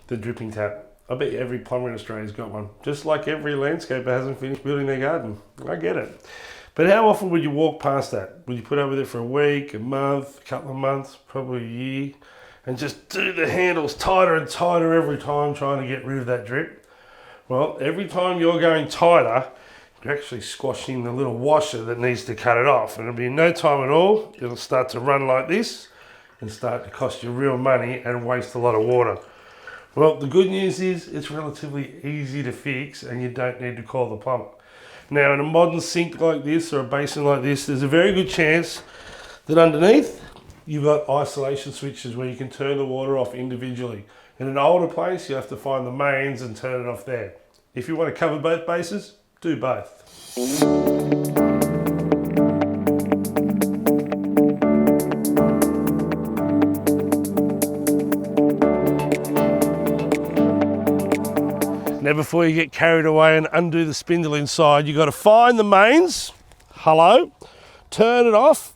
the dripping tap. I bet you every plumber in Australia's got one. Just like every landscaper hasn't finished building their garden. I get it. But how often would you walk past that? Would you put up with it for a week, a month, a couple of months, probably a year, and just do the handles tighter and tighter every time trying to get rid of that drip? Well, every time you're going tighter, you're actually squashing the little washer that needs to cut it off. And it'll be in no time at all, it'll start to run like this and start to cost you real money and waste a lot of water. Well, the good news is it's relatively easy to fix and you don't need to call the plumber. Now, in a modern sink like this or a basin like this, there's a very good chance that underneath you've got isolation switches where you can turn the water off individually. In an older place, you have to find the mains and turn it off there. If you want to cover both bases, do both. Now, before you get carried away and undo the spindle inside, you've got to find the mains, turn it off,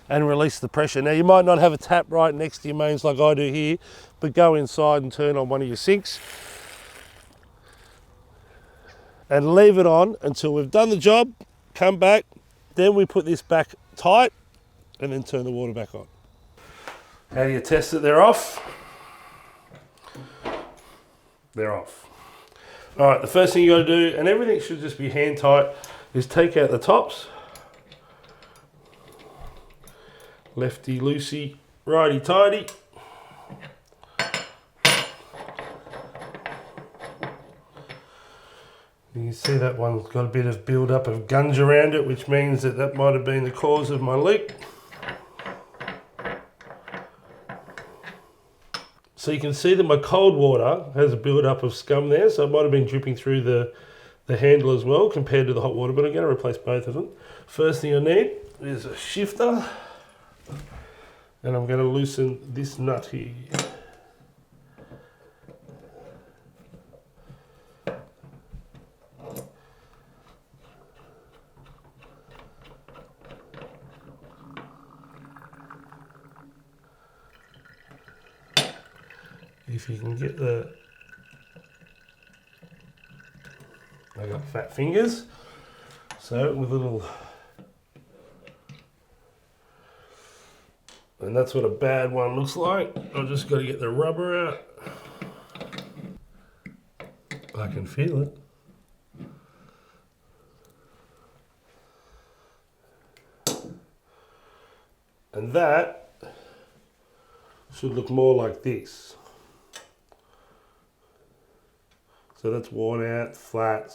and release the pressure. Now, you might not have a tap right next to your mains like I do here, but go inside and turn on one of your sinks and leave it on until we've done the job, come back, then we put this back tight and then turn the water back on. How do you test that they're off? They're off. All right, the first thing you got to do, and everything should just be hand tight, is take out the tops. Lefty loosey, righty tighty. You can see that one's got a bit of build up of gunge around it, which means that that might have been the cause of my leak. So you can see that my cold water has a build up of scum there, so it might have been dripping through the handle as well compared to the hot water, but I'm going to replace both of them. First thing I need is a shifter, and I'm going to loosen this nut here. If you can get the, I got fat fingers, so with a little, and that's what a bad one looks like. I've just got to get the rubber out. I can feel it. And that should look more like this. So that's worn out, flat.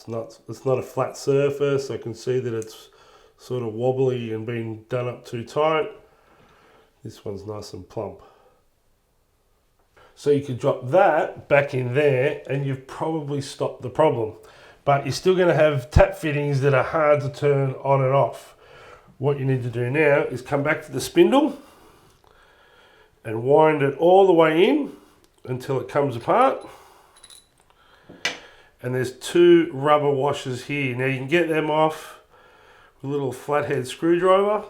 It's not a flat surface. I can see that it's sort of wobbly and being done up too tight. This one's nice and plump. So you could drop that back in there and you've probably stopped the problem. But you're still going to have tap fittings that are hard to turn on and off. What you need to do now is come back to the spindle and wind it all the way in until it comes apart. And there's two rubber washers here. Now you can get them off with a little flathead screwdriver.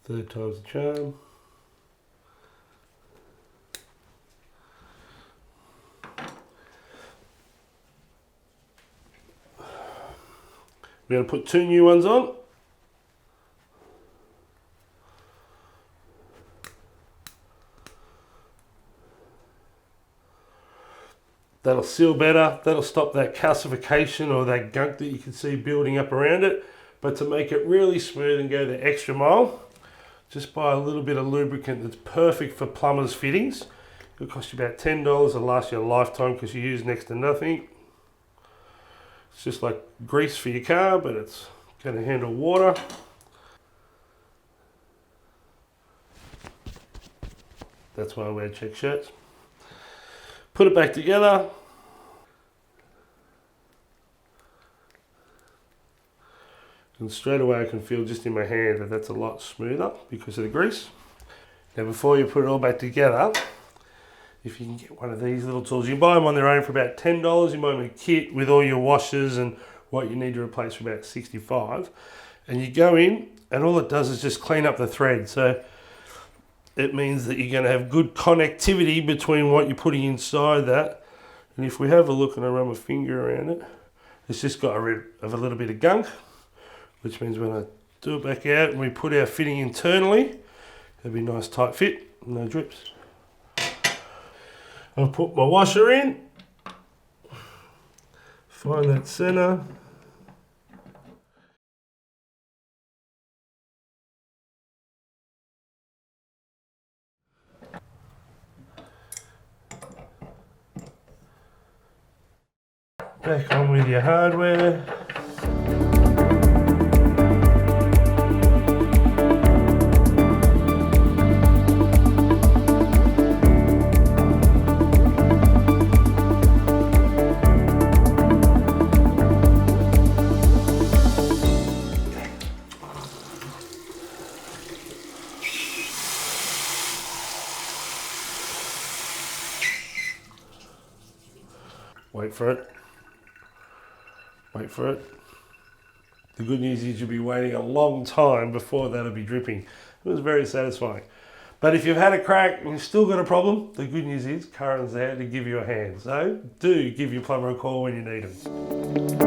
Third time's the charm. We're going to put two new ones on. That'll seal better, that'll stop that calcification or that gunk that you can see building up around it. But to make it really smooth and go the extra mile, just buy a little bit of lubricant that's perfect for plumbers' fittings. It'll cost you about $10, it'll last you a lifetime because you use next to nothing. It's just like grease for your car, but it's going to handle water. That's why I wear check shirts. Put it back together. And straight away I can feel just in my hand that that's a lot smoother because of the grease. Now before you put it all back together, if you can get one of these little tools, you can buy them on their own for about $10. You buy them in a kit with all your washers and what you need to replace for about $65. And you go in and all it does is just clean up the thread. So it means that you're going to have good connectivity between what you're putting inside that. And if we have a look and I run my finger around it, it's just got rid of a little bit of gunk, which means when I do it back out and we put our fitting internally, it'll be a nice tight fit, no drips. I'll put my washer in, find that center. Back on with your hardware. Wait for it. Wait for it. The good news is you'll be waiting a long time before that'll be dripping. It was very satisfying. But if you've had a crack and you've still got a problem, the good news is Curran's there to give you a hand. So do give your plumber a call when you need him.